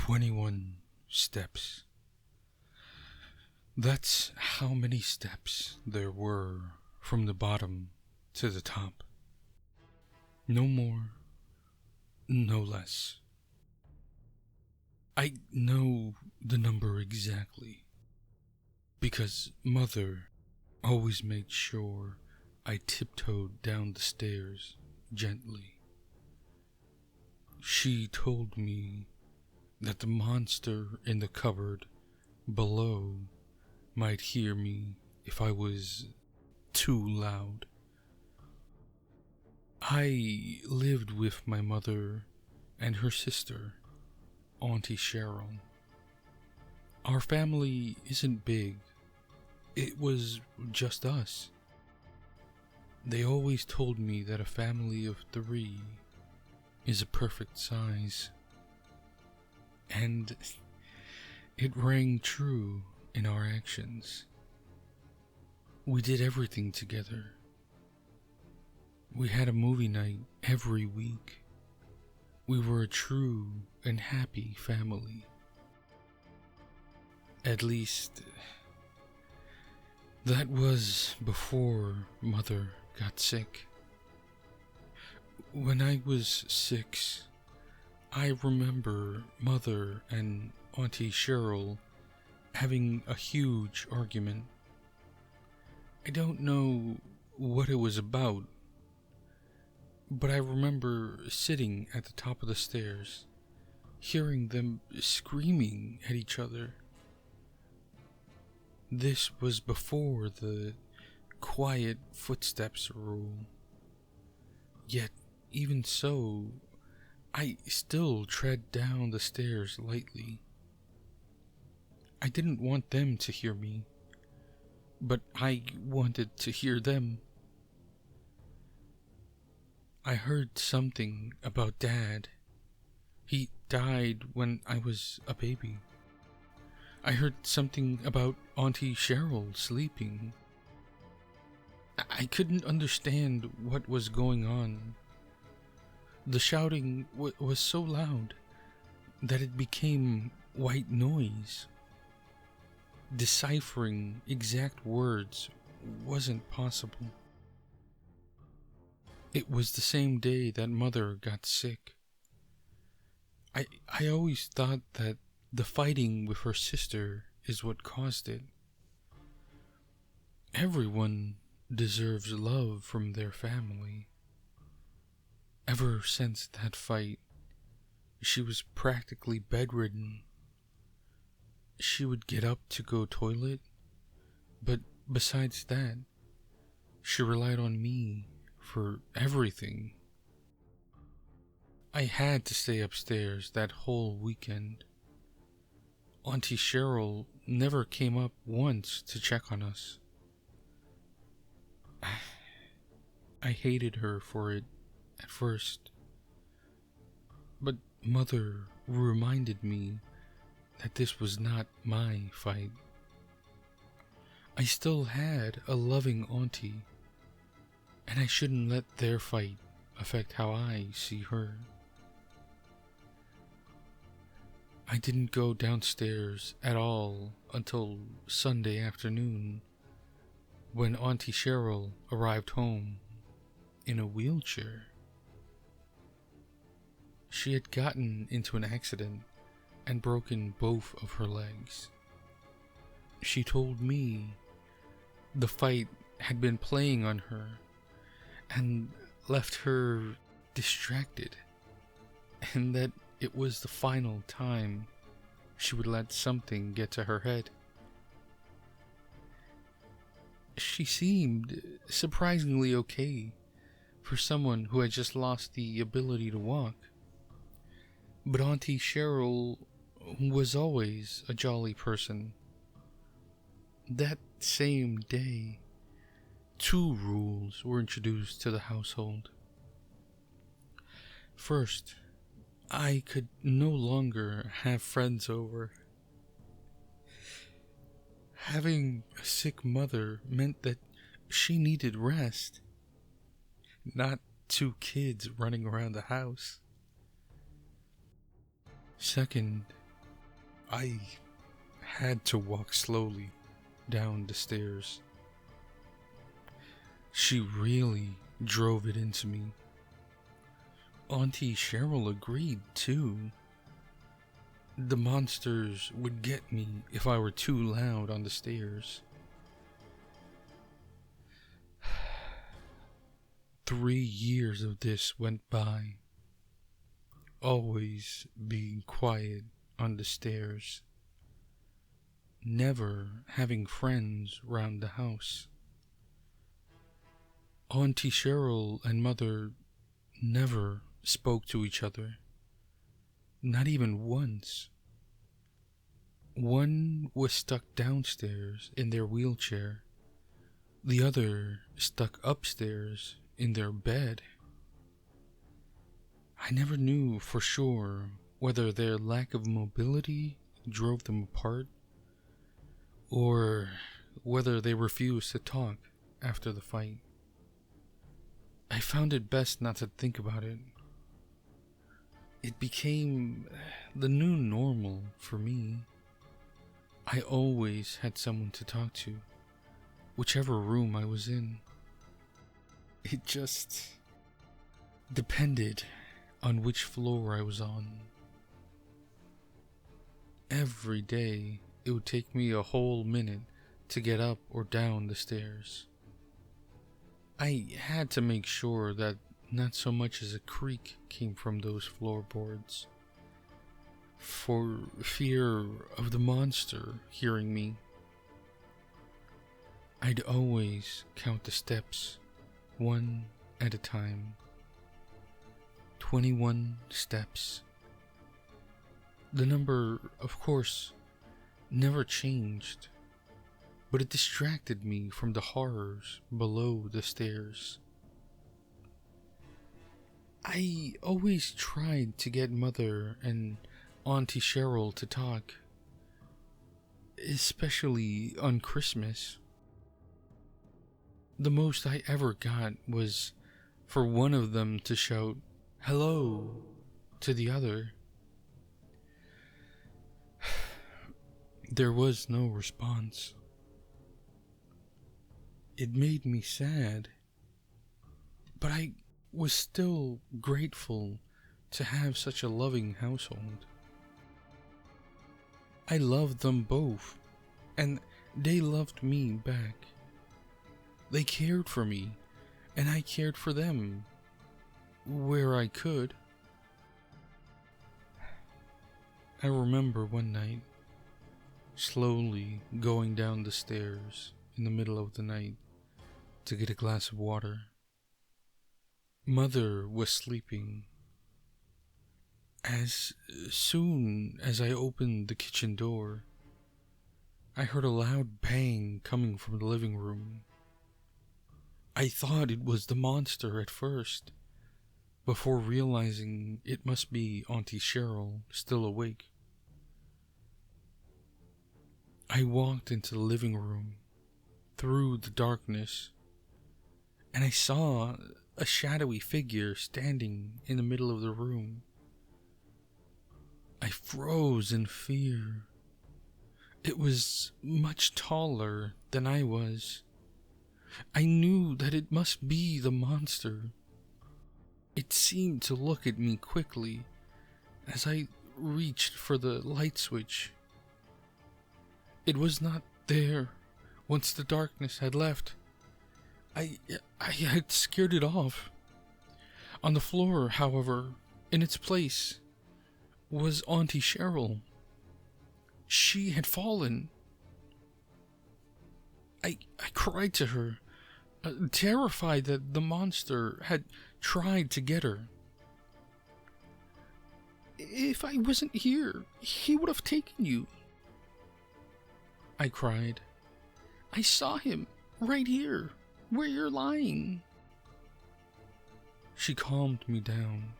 21 steps. That's how many steps there were from the bottom to the top. No more, no less. I know the number exactly because Mother always made sure I tiptoed down the stairs gently. She told me that the monster in the cupboard below might hear me if I was too loud. I lived with my mother and her sister, Auntie Cheryl. Our family isn't big. It was just us. They always told me that a family of 3 is a perfect size. And it rang true in our actions. We did everything together. We had a movie night every week. We were a true and happy family. At least, that was before Mother got sick. When I was 6, I remember Mother and Auntie Cheryl having a huge argument. I don't know what it was about, but I remember sitting at the top of the stairs, hearing them screaming at each other. This was before the quiet footsteps rule. Yet, even so, I still tread down the stairs lightly. I didn't want them to hear me, but I wanted to hear them. I heard something about Dad. He died when I was a baby. I heard something about Auntie Cheryl sleeping. I couldn't understand what was going on. The shouting was so loud that it became white noise. Deciphering exact words wasn't possible. It was the same day that Mother got sick. I always thought that the fighting with her sister is what caused it. Everyone deserves love from their family. Ever since that fight, she was practically bedridden. She would get up to go toilet, but besides that, she relied on me for everything. I had to stay upstairs that whole weekend. Auntie Cheryl never came up once to check on us. I hated her for it at first, but Mother reminded me that this was not my fight. I still had a loving auntie, and I shouldn't let their fight affect how I see her. I didn't go downstairs at all until Sunday afternoon, when Auntie Cheryl arrived home in a wheelchair. She had gotten into an accident and broken both of her legs. She told me the fight had been playing on her and left her distracted, and that it was the final time she would let something get to her head. She seemed surprisingly okay for someone who had just lost the ability to walk. But Auntie Cheryl was always a jolly person. That same day, 2 rules were introduced to the household. First, I could no longer have friends over. Having a sick mother meant that she needed rest, not 2 kids running around the house. Second, I had to walk slowly down the stairs. She really drove it into me. Auntie Cheryl agreed, too. The monsters would get me if I were too loud on the stairs. 3 years of this went by, always being quiet on the stairs, never having friends round the house. Auntie Cheryl and Mother never spoke to each other, not even once. One was stuck downstairs in their wheelchair, the other stuck upstairs in their bed. I never knew for sure whether their lack of mobility drove them apart, or whether they refused to talk after the fight. I found it best not to think about it. It became the new normal for me. I always had someone to talk to, whichever room I was in. It just depended on which floor I was on. Every day, it would take me a whole minute to get up or down the stairs. I had to make sure that not so much as a creak came from those floorboards, for fear of the monster hearing me. I'd always count the steps, one at a time. 21 steps. The number, of course, never changed, but it distracted me from the horrors below the stairs. I always tried to get Mother and Auntie Cheryl to talk, especially on Christmas. The most I ever got was for one of them to shout, "Hello," to the other. There was no response. It made me sad, but I was still grateful to have such a loving household. I loved them both, and they loved me back. They cared for me, and I cared for them, where I could. I remember one night, slowly going down the stairs in the middle of the night to get a glass of water. Mother was sleeping. As soon as I opened the kitchen door, I heard a loud bang coming from the living room. I thought it was the monster at first, before realizing it must be Auntie Cheryl still awake. I walked into the living room through the darkness, and I saw a shadowy figure standing in the middle of the room. I froze in fear. It was much taller than I was. I knew that it must be the monster. It seemed to look at me quickly as I reached for the light switch. It was not there once the darkness had left. I had scared it off. On the floor, however, in its place, was Auntie Cheryl. She had fallen. I cried to her, terrified that the monster had tried to get her. "If I wasn't here, he would have taken you," I cried. "I saw him right here, where you're lying." She calmed me down.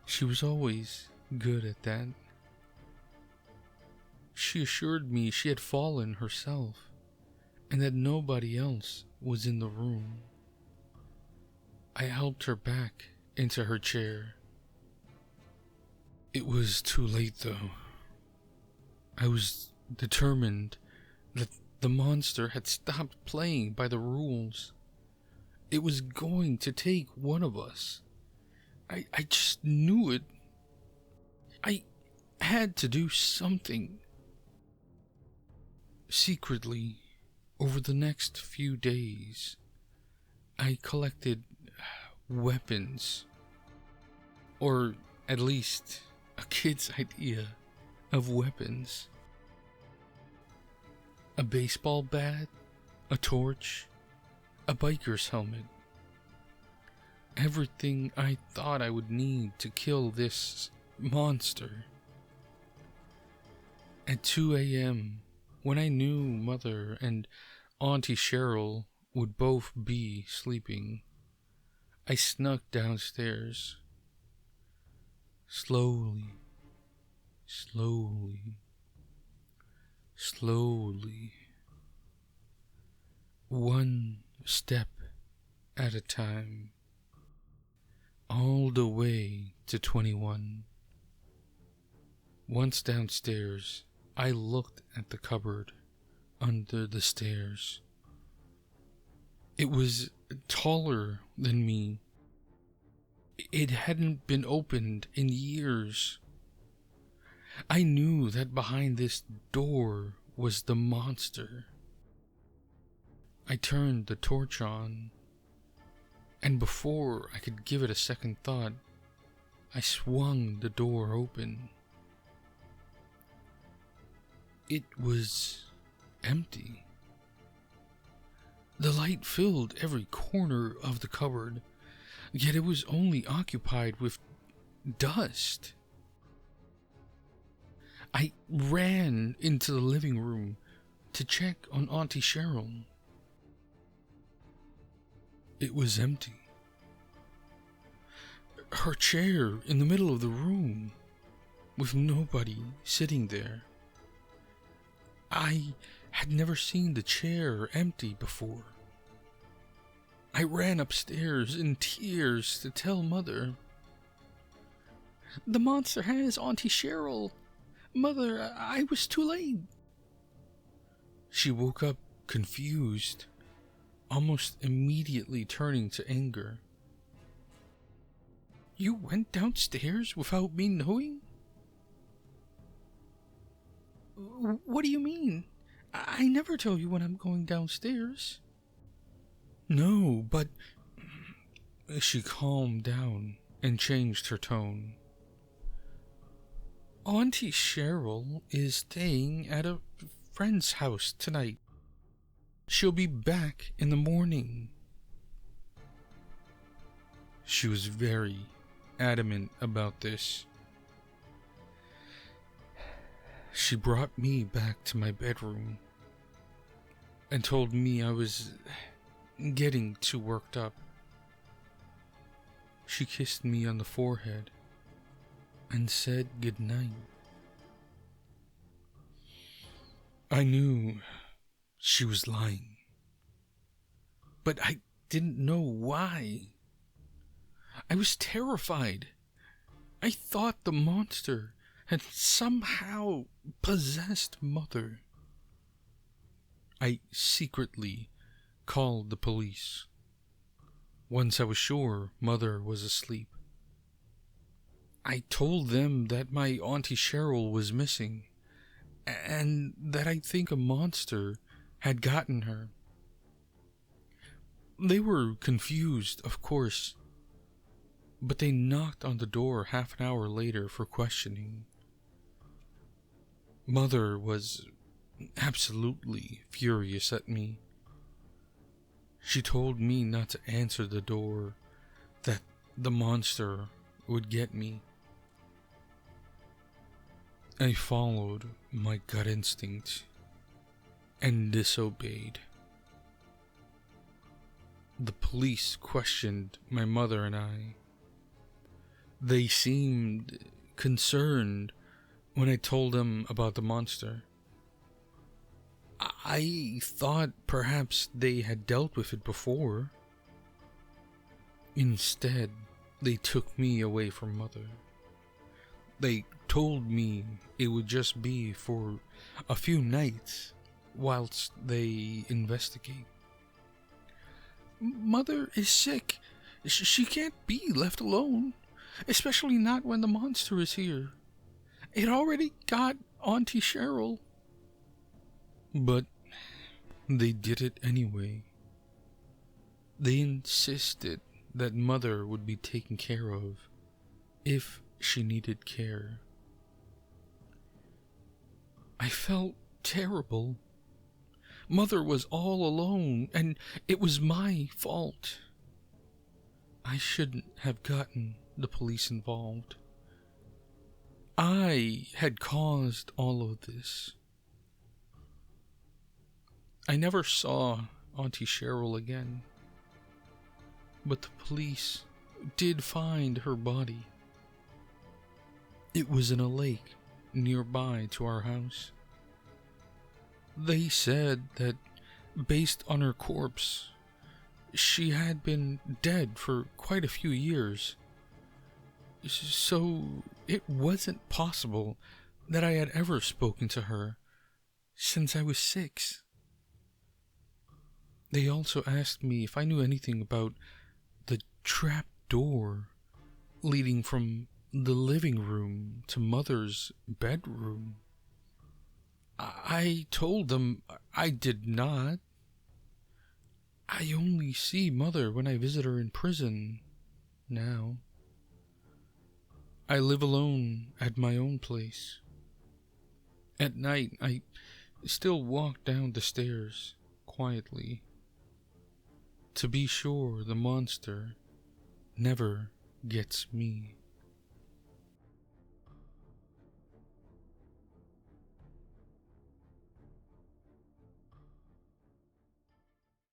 She was always good at that. She assured me she had fallen herself, and that nobody else was in the room. I helped her back into her chair. It was too late, though. I was determined that the monster had stopped playing by the rules. It was going to take one of us. I just knew it. I had to do something. Secretly, over the next few days, I collected weapons. Or at least a kid's idea of weapons. A baseball bat, a torch, a biker's helmet. Everything I thought I would need to kill this monster. At 2 a.m., when I knew Mother and Auntie Cheryl would both be sleeping, I snuck downstairs. Slowly, slowly, slowly. One step at a time. All the way to 21. Once downstairs, I looked at the cupboard under the stairs. It was taller than me. It hadn't been opened in years. I knew that behind this door was the monster. I turned the torch on, and before I could give it a second thought, I swung the door open. It was empty. The light filled every corner of the cupboard, yet it was only occupied with dust. I ran into the living room to check on Auntie Cheryl. It was empty. Her chair in the middle of the room, with nobody sitting there. I had never seen the chair empty before. I ran upstairs in tears to tell Mother. "The monster has Auntie Cheryl. Mother, I was too late." She woke up confused, almost immediately turning to anger. "You went downstairs without me knowing?" "What do you mean? I never tell you when I'm going downstairs." "No, but..." She calmed down and changed her tone. "Auntie Cheryl is staying at a friend's house tonight. She'll be back in the morning." She was very adamant about this. She brought me back to my bedroom and told me I was getting too worked up. She kissed me on the forehead and said goodnight. I knew she was lying, but I didn't know why. I was terrified. I thought the monster had somehow possessed Mother. I secretly called the police. Once I was sure Mother was asleep. I told them that my Auntie Cheryl was missing, and that I think a monster had gotten her. They were confused, of course, but they knocked on the door half an hour later for questioning. Mother was absolutely furious at me. She told me not to answer the door, that the monster would get me. I followed my gut instinct and disobeyed. The police questioned my mother and I. They seemed concerned when I told them about the monster. I thought perhaps they had dealt with it before. Instead, they took me away from Mother. They told me it would just be for a few nights whilst they investigate. Mother is sick. She can't be left alone, especially not when the monster is here. It already got Auntie Cheryl. But they did it anyway. They insisted that Mother would be taken care of if she needed care. I felt terrible. Mother was all alone, and it was my fault. I shouldn't have gotten the police involved. I had caused all of this. I never saw Auntie Cheryl again, but the police did find her body. It was in a lake nearby to our house. They said that based on her corpse, she had been dead for quite a few years. So it wasn't possible that I had ever spoken to her since I was 6. They also asked me if I knew anything about the trap door leading from the living room to Mother's bedroom. I told them I did not. I only see Mother when I visit her in prison now. I live alone at my own place. At night, I still walk down the stairs quietly to be sure the monster never gets me.